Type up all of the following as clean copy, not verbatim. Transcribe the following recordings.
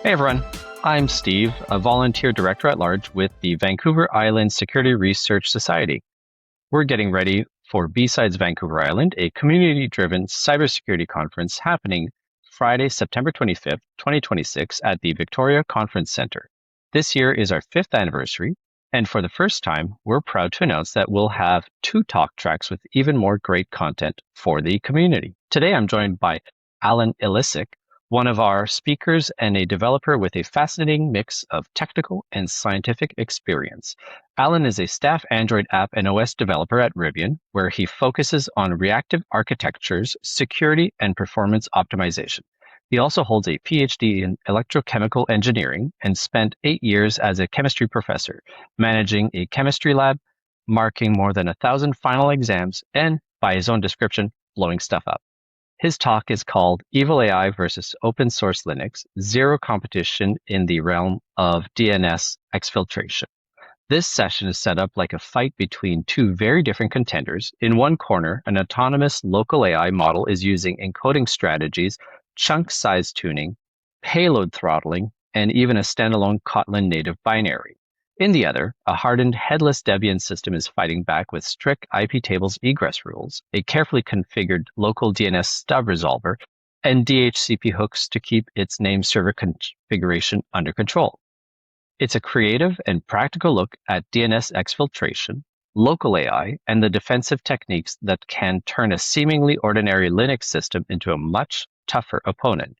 Hey everyone, I'm Steve, a volunteer director at large with the Vancouver Island Security Research Society. We're getting ready for BSides Vancouver Island, a community-driven cybersecurity conference happening Friday, September 25th, 2026 at the Victoria Conference Centre. This year is our 5th anniversary, and for the first time, we're proud to announce that we'll have 2 talk tracks with even more great content for the community. Today, I'm joined by Alan Ilicic, one of our speakers and a developer with a fascinating mix of technical and scientific experience. Alan is a staff Android app and OS developer at Rivian, where he focuses on reactive architectures, security, and performance optimization. He also holds a PhD in electrochemical engineering and spent 8 years as a chemistry professor, managing a chemistry lab, marking more than 1,000 final exams, and, by his own description, blowing stuff up. His talk is called Evil AI versus Open Source Linux, Zero Competition in the Realm of DNS Exfiltration. This session is set up like a fight between 2 very different contenders. In one corner, an autonomous local AI model is using encoding strategies, chunk size tuning, payload throttling, and even a standalone Kotlin native binary. In the other, a hardened headless Debian system is fighting back with strict IP tables egress rules, a carefully configured local DNS stub resolver, and DHCP hooks to keep its name server configuration under control. It's a creative and practical look at DNS exfiltration, local AI, and the defensive techniques that can turn a seemingly ordinary Linux system into a much tougher opponent.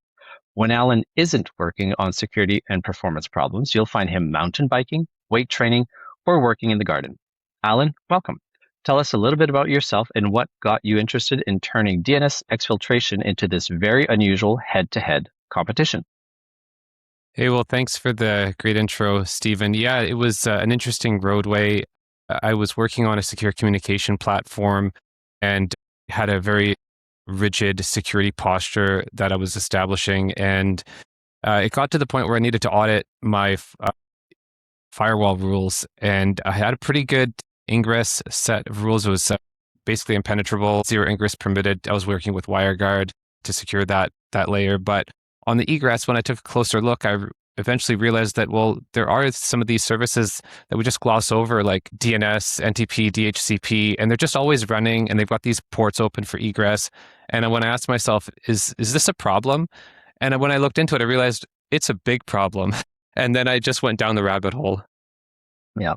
When Alan isn't working on security and performance problems, you'll find him mountain biking, weight training, or working in the garden. Alan, welcome. Tell us a little bit about yourself and what got you interested in turning DNS exfiltration into this very unusual head-to-head competition. Hey, well, thanks for the great intro, Stephen. Yeah, it was an interesting roadway. I was working on a secure communication platform and had a very rigid security posture that I was establishing. And it got to the point where I needed to audit my firewall rules. And I had a pretty good ingress set of rules. It was basically impenetrable, zero ingress permitted. I was working with WireGuard to secure that layer. But on the egress, when I took a closer look, I eventually realized that, well, there are some of these services that we just gloss over, like DNS, NTP, DHCP, and they're just always running, and they've got these ports open for egress. And when I asked myself, is this a problem? And when I looked into it, I realized it's a big problem. And then I just went down the rabbit hole. Yeah.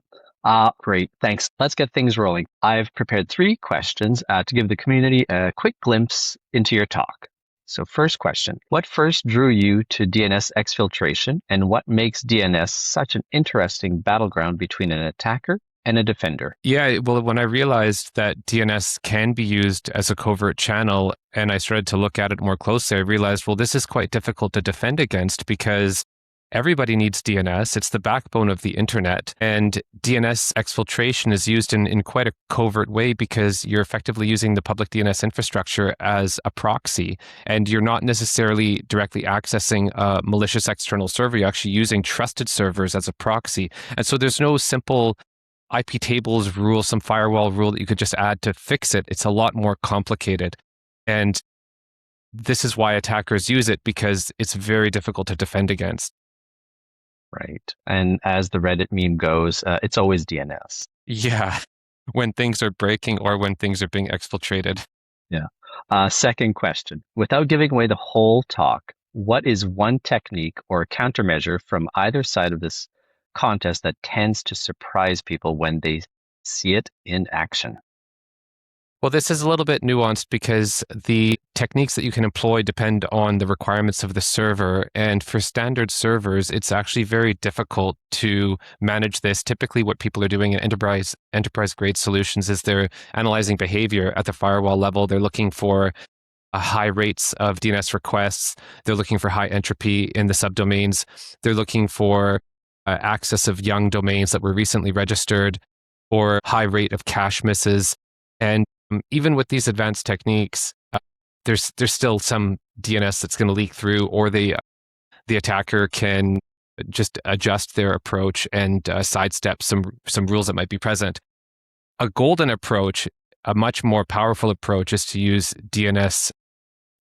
Great. Thanks. Let's get things rolling. I've prepared 3 questions to give the community a quick glimpse into your talk. So first question, what first drew you to DNS exfiltration, and what makes DNS such an interesting battleground between an attacker and a defender? Yeah, well, when I realized that DNS can be used as a covert channel and I started to look at it more closely, I realized, well, this is quite difficult to defend against because everybody needs DNS. It's the backbone of the internet. And DNS exfiltration is used in quite a covert way because you're effectively using the public DNS infrastructure as a proxy. And you're not necessarily directly accessing a malicious external server. You're actually using trusted servers as a proxy. And so there's no simple IP tables rule, some firewall rule that you could just add to fix it. It's a lot more complicated. And this is why attackers use it, because it's very difficult to defend against. Right. And as the Reddit meme goes, it's always DNS. Yeah. When things are breaking or when things are being exfiltrated. Yeah. Second question. Without giving away the whole talk, what is one technique or countermeasure from either side of this contest that tends to surprise people when they see it in action? Well, this is a little bit nuanced because the techniques that you can employ depend on the requirements of the server. And for standard servers, it's actually very difficult to manage this. Typically, what people are doing in enterprise-grade solutions is they're analyzing behavior at the firewall level. They're looking for high rates of DNS requests. They're looking for high entropy in the subdomains. They're looking for access of young domains that were recently registered, or high rate of cache misses. And even with these advanced techniques, there's still some DNS that's going to leak through, or the attacker can just adjust their approach and sidestep some rules that might be present. A golden approach, a much more powerful approach, is to use DNS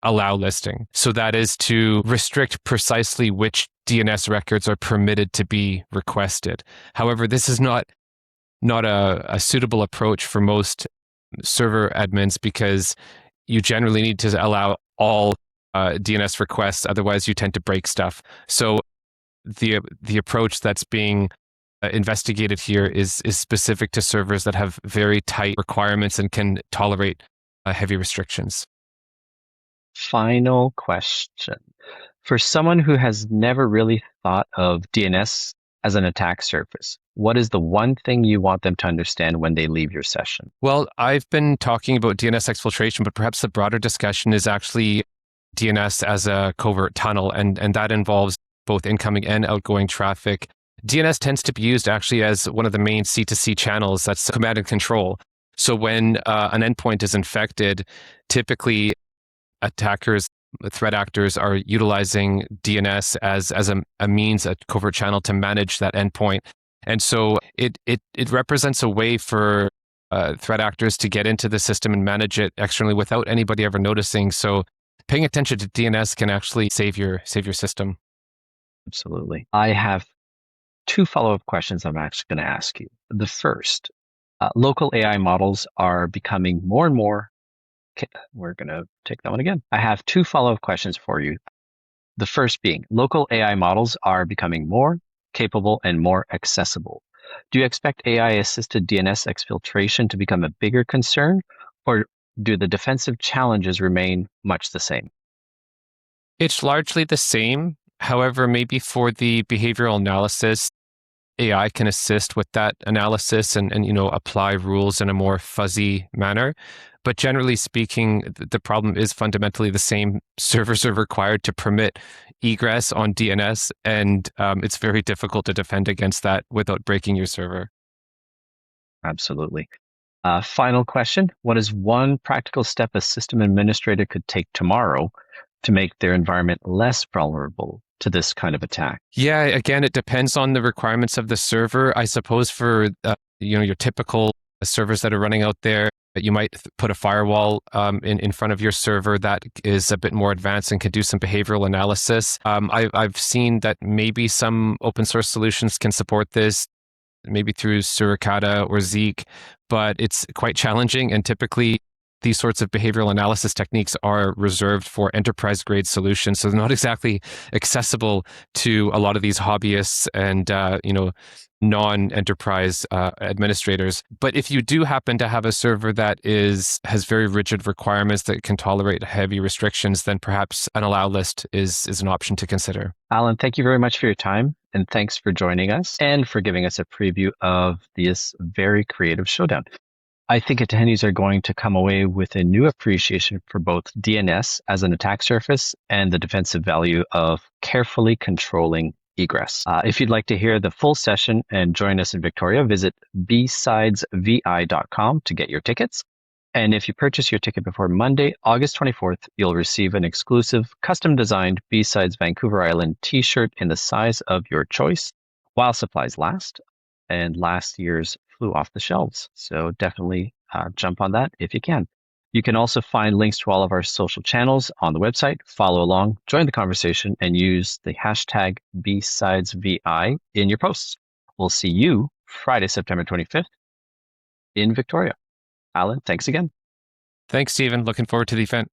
allow listing. So that is to restrict precisely which DNS records are permitted to be requested. However, this is not a suitable approach for most server admins because you generally need to allow all DNS requests. Otherwise, you tend to break stuff. So the approach that's being investigated here is specific to servers that have very tight requirements and can tolerate heavy restrictions. Final question. For someone who has never really thought of DNS as an attack surface, what is the one thing you want them to understand when they leave your session? Well, I've been talking about DNS exfiltration, but perhaps the broader discussion is actually DNS as a covert tunnel, and that involves both incoming and outgoing traffic. DNS tends to be used actually as one of the main C2C channels. That's command and control. So when an endpoint is infected, typically attackers, threat actors are utilizing DNS as a means, a covert channel to manage that endpoint. And so it represents a way for threat actors to get into the system and manage it externally without anybody ever noticing. So paying attention to DNS can actually save your system. Absolutely. I have 2 follow-up questions I'm actually going to ask you. The first, local AI models are becoming more and more. We're going to take that one again. I have 2 follow-up questions for you. The first being, local AI models are becoming more capable and more accessible. Do you expect AI-assisted DNS exfiltration to become a bigger concern, or do the defensive challenges remain much the same? It's largely the same. However, maybe for the behavioral analysis, AI can assist with that analysis and apply rules in a more fuzzy manner. But generally speaking, the problem is fundamentally the same. Servers are required to permit egress on DNS, and it's very difficult to defend against that without breaking your server. Absolutely. Final question. What is one practical step a system administrator could take tomorrow to make their environment less vulnerable to this kind of attack? Yeah, again, it depends on the requirements of the server. I suppose for your typical servers that are running out there, you might put a firewall in front of your server that is a bit more advanced and can do some behavioral analysis. I've seen that maybe some open source solutions can support this, maybe through Suricata or Zeek, but it's quite challenging. And typically, these sorts of behavioral analysis techniques are reserved for enterprise grade solutions. So they're not exactly accessible to a lot of these hobbyists and, non-enterprise administrators. But if you do happen to have a server that has very rigid requirements that can tolerate heavy restrictions, then perhaps an allow list is an option to consider. Alan, thank you very much for your time, and thanks for joining us and for giving us a preview of this very creative showdown. I think attendees are going to come away with a new appreciation for both DNS as an attack surface and the defensive value of carefully controlling egress. If you'd like to hear the full session and join us in Victoria, visit bsidesvi.com to get your tickets. And if you purchase your ticket before Monday, August 24th, you'll receive an exclusive custom-designed BSides Vancouver Island t-shirt in the size of your choice while supplies last. And last year's flew off the shelves. So definitely jump on that if you can. You can also find links to all of our social channels on the website. Follow along, join the conversation, and use the hashtag BSidesVI in your posts. We'll see you Friday, September 25th in Victoria. Alan, thanks again. Thanks, Stephen. Looking forward to the event.